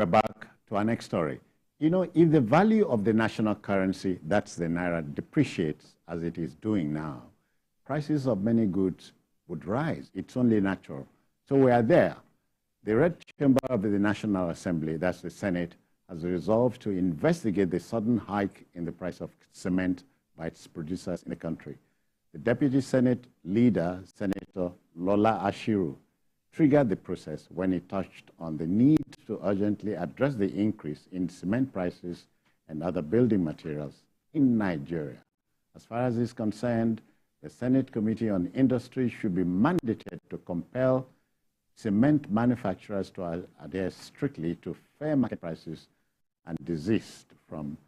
We're back to our next story. You know, if the value of the national currency, that's the naira, depreciates as it is doing now, prices of many goods would rise. It's only natural. So we are there. The Red Chamber of the National Assembly, that's the Senate, has resolved to investigate the sudden hike in the price of cement by its producers in the country. The Deputy Senate leader, Senator Lola Ashiru, triggered the process when he touched on the need to urgently address the increase in cement prices and other building materials in Nigeria. As far as is concerned, the Senate Committee on Industry should be mandated to compel cement manufacturers to adhere strictly to fair market prices and desist from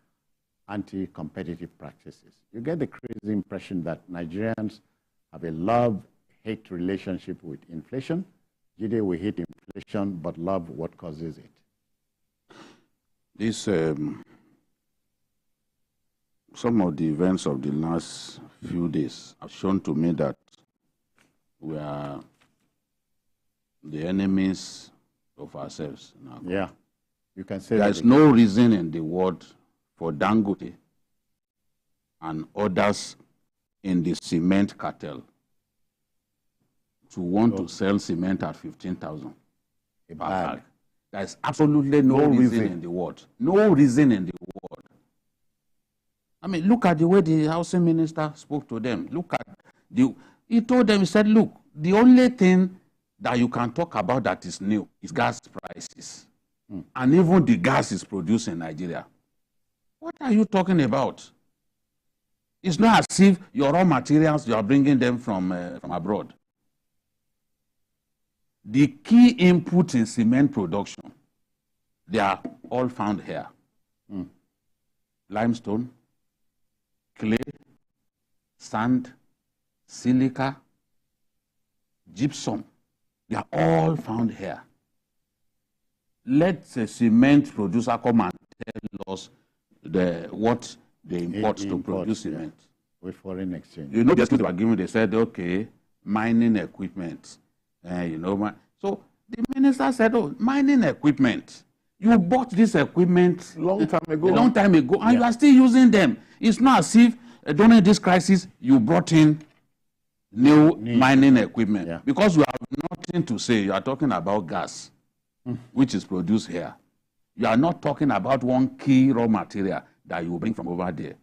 anti-competitive practices. You get the crazy impression that Nigerians have a love-hate relationship with inflation. Jide, we hate inflation, but love what causes it. This, some of the events of the last few days have shown to me that we are the enemies of ourselves now. Yeah, you can say there that. There is no reason in the world for Dangote and others in the cement cartel to want to sell cement at 15,000 per bag. There is absolutely no reason in the world. No reason in the world. I mean, look at the way the housing minister spoke to them. Look at he told them, he said, look, the only thing that you can talk about that is new is gas prices. And even the gas is produced in Nigeria. What are you talking about? It's not as if your raw materials, you are bringing them from abroad. The key inputs in cement production, they are all found here. Limestone, clay, sand, silica, gypsum. They are all found here. Let a cement producer come and tell us what they import to produce cement. With foreign exchange. You know, the excuse they were giving, they said, okay, mining equipment. So the minister said, oh, mining equipment. You bought this equipment long time ago. A long time ago, and you are still using them. It's not as if during this crisis you brought in new mining equipment. Yeah. Because you have nothing to say. You are talking about gas, which is produced here. You are not talking about one key raw material that you bring from over there.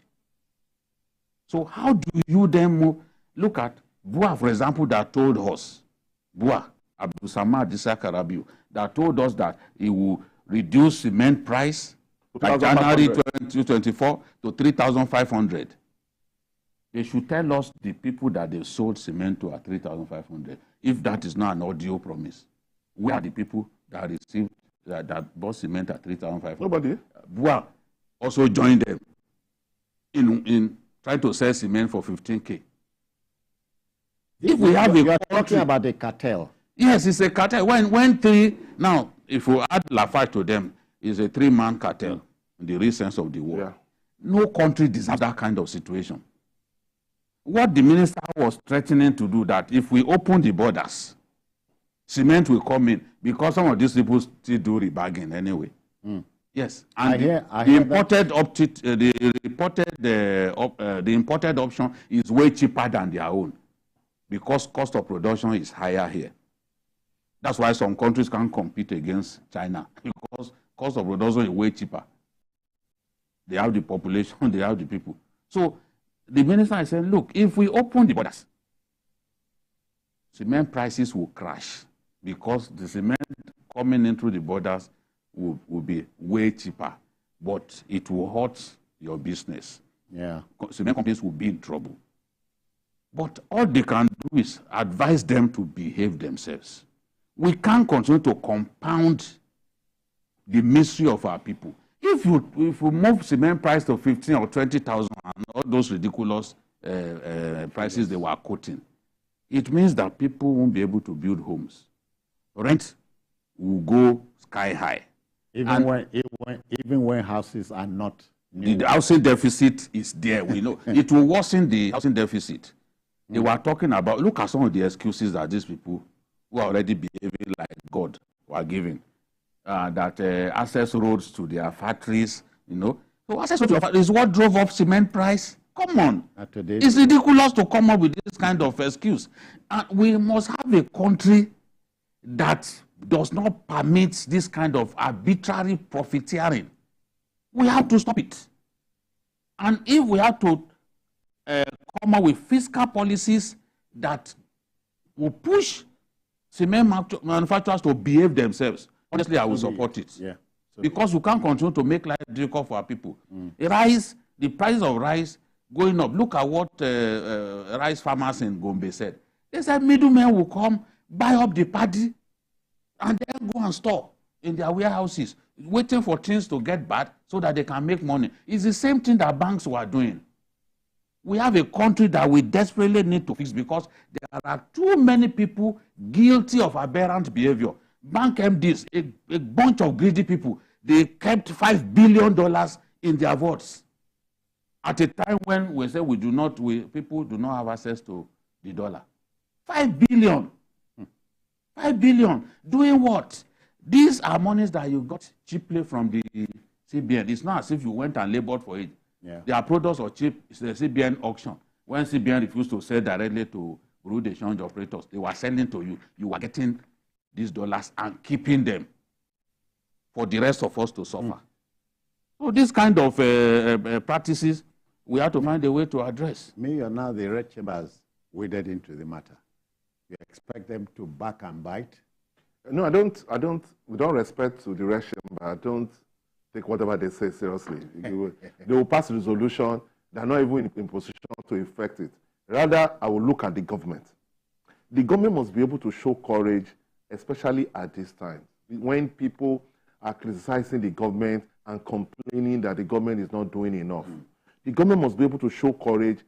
So how do you then move? Look at Bua, for example, that told us, Bua, Abdul Samad Disakarabiu, that told us that he will reduce cement price by January 2024 to 3,500. They should tell us the people that they sold cement to at 3,500. If that is not an audio promise, where are the people that received that bought cement at 3,500? Nobody. Bua also joined them in trying to sell cement for 15K. If we have you're talking about a cartel. Yes, it's a cartel. Now, if we add Lafarge to them, it's a three-man cartel in the real sense of the word. Yeah. No country deserves that kind of situation. What the minister was threatening to do, that if we open the borders, cement will come in, because some of these people still do rebagging anyway. Yes, and the imported option is way cheaper than their own, because cost of production is higher here. That's why some countries can't compete against China, because cost of production is way cheaper. They have the population, they have the people. So the minister is saying, look, if we open the borders, cement prices will crash, because the cement coming in through the borders will be way cheaper, but it will hurt your business. Yeah. Cement companies will be in trouble. But all they can do is advise them to behave themselves. We can't continue to compound the misery of our people. If we move cement price to 15 or 20,000 and all those ridiculous prices they were quoting, it means that people won't be able to build homes. Rent will go sky high. Even when houses are not new. The housing deficit is there. We know it will worsen the housing deficit. They were talking about, look at some of the excuses that these people who are already behaving like God were giving. access roads to their factories, you know. So access roads to your factories is what drove up cement price. Come on. It's ridiculous to come up with this kind of excuse. And we must have a country that does not permit this kind of arbitrary profiteering. We have to stop it. And if we have to come up with fiscal policies that will push cement manufacturers to behave themselves, honestly, I will support it. Yeah. Because we can't continue to make life difficult for our people. The price of rice going up. Look at what rice farmers in Gombe said. They said middlemen will come, buy up the paddy, and then go and store in their warehouses, waiting for things to get bad so that they can make money. It's the same thing that banks were doing. We have a country that we desperately need to fix because there are too many people guilty of aberrant behavior. Bank MDs, a bunch of greedy people, they kept $5 billion in their vaults at a time when we say people do not have access to the dollar. 5 billion. 5 billion. Doing what? These are monies that you got cheaply from the CBN. It's not as if you went and labored for it. Yeah. Their products are cheap. It's the CBN auction. When CBN refused to sell directly to Bureau de Change operators, they were selling to you. You were getting these dollars and keeping them for the rest of us to suffer. So this kind of practices, we have to find a way to address. Mayor, now the red chambers waded into the matter. You expect them to back and bite? No, I don't. With all respect to the red chamber, I don't take whatever they say seriously. They will pass a resolution. They're not even in position to effect it. Rather, I will look at the government. The government must be able to show courage, especially at this time, when people are criticizing the government and complaining that the government is not doing enough. The government must be able to show courage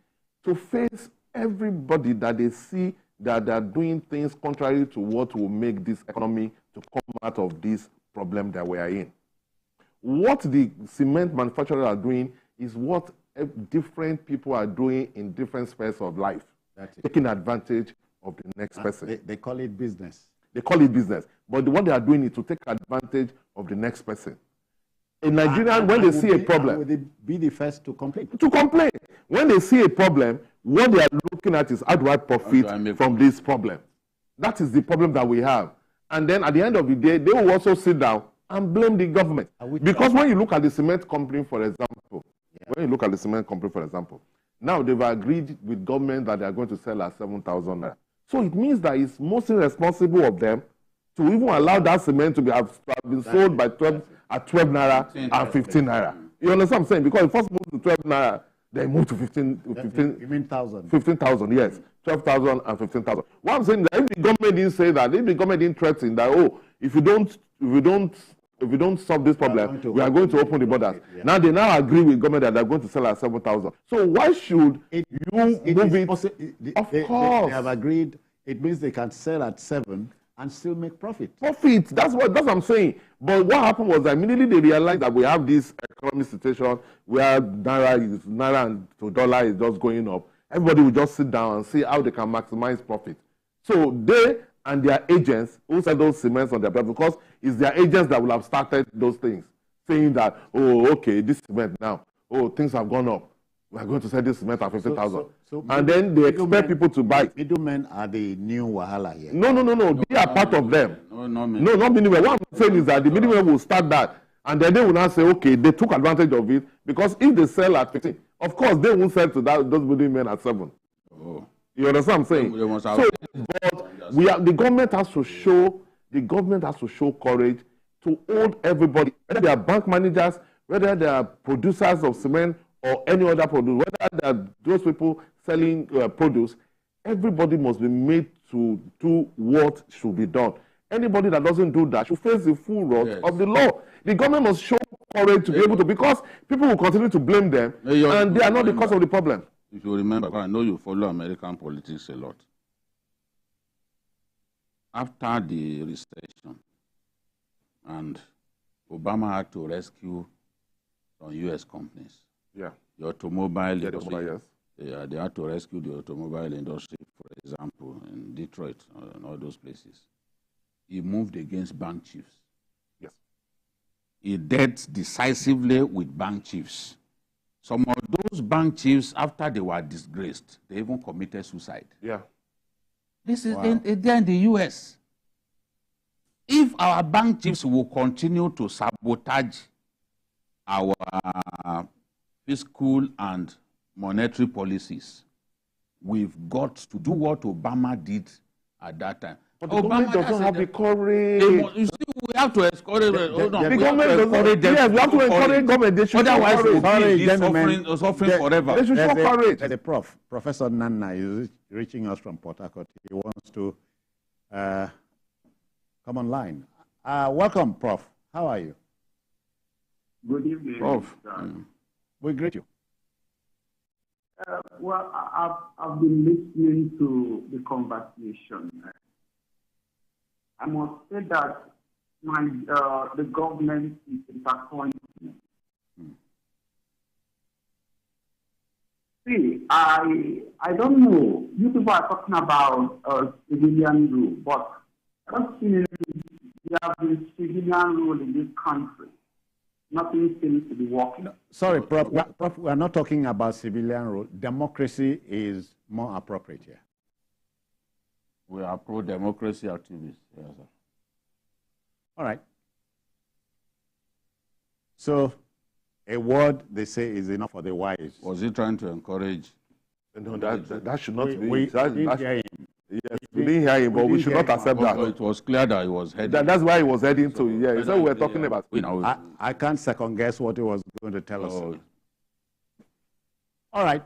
to face everybody that they see that they are doing things contrary to what will make this economy to come out of this problem that we are in. What the cement manufacturers are doing is what different people are doing in different spheres of life, taking advantage of the next person. They call it business. They call it business. But what they are doing is to take advantage of the next person. In Nigeria, when they see a problem, will they be the first to complain? To complain. When they see a problem, what they are looking at is how do I profit from this problem? That is the problem that we have. And then at the end of the day, they will also sit down and blame the government. Because when you look at the cement company, for example, now they've agreed with government that they are going to sell at 7,000 naira. So it means that it's mostly responsible of them to even allow that cement to have been sold by 12 naira and 15 naira. You understand what I'm saying? Because it first moved to 12 naira, then moved to 15. You mean 1,000? 15,000, yes. 12,000 and 15,000. What I'm saying is that if the government didn't say that, if the government didn't threaten that, oh, if we don't solve this problem, we are going to open the borders. Yeah. Now they agree with government that they're going to sell at 7,000. So why should you move it? Of course. They have agreed. It means they can sell at 7 and still make profit. Profit. That's what I'm saying. But what happened was that immediately they realized that we have this economic situation where naira and to dollar is just going up. Everybody will just sit down and see how they can maximize profit. So they and their agents who sell those cements on their platform, because it's their agents that will have started those things, saying that, oh, okay, this cement now, oh, things have gone up. We are going to sell this cement at 50,000. And then they expect people to buy. Middlemen are the new wahala here. No. They are part of them. No, not middlemen. What I'm saying is that the middlemen will start that. And then they will now say, okay, they took advantage of it. Because if they sell at 15, of course, they won't sell to those middlemen at 7. Oh. You understand what I'm saying? But the government has to show courage to hold everybody, whether they are bank managers, whether they are producers of cement or any other produce, whether they are those people selling produce. Everybody must be made to do what should be done. Anybody that doesn't do that should face the full wrath of the law. The government must show courage to be able to, because people will continue to blame them, and they are not the cause of the problem. If you remember, I know you follow American politics a lot. After the recession, and Obama had to rescue some U.S. companies. Yeah. The automobile industry. Yes. Yeah, they had to rescue the automobile industry, for example, in Detroit and all those places. He moved against bank chiefs. Yes. he dealt decisively with bank chiefs. Some of those bank chiefs, after they were disgraced, they even committed suicide. Yeah. This is there in the US. If our bank chiefs will continue to sabotage our fiscal and monetary policies, we've got to do what Obama did at that time. But the government doesn't have the courage. You see, we have to encourage. The government doesn't. Yes, we have to encourage government. They should Otherwise, show courage. We'll be suffering forever. They should show courage. The Professor Nana is reaching us from Port Harcourt. He wants to come online. Welcome, Prof. How are you? Good evening, Prof. We greet you. Well, I've been listening to the conversation. I must say that the government is disappointing. See, I don't know. You people are talking about civilian rule, but I don't see there have been civilian rule in this country. Nothing seems to be working. No, sorry, Prof, we're not talking about civilian rule. Democracy is more appropriate here. We are pro-democracy activists. Yes, sir. All right. So, a word they say is enough for the wise. Was he trying to encourage? No, that should not be. We didn't hear him. Yes, we didn't hear him, but we should not accept that. It was clear that he was heading. That's why he was heading to. Yeah, he said we were talking about. I can't second guess what he was going to tell us. All right.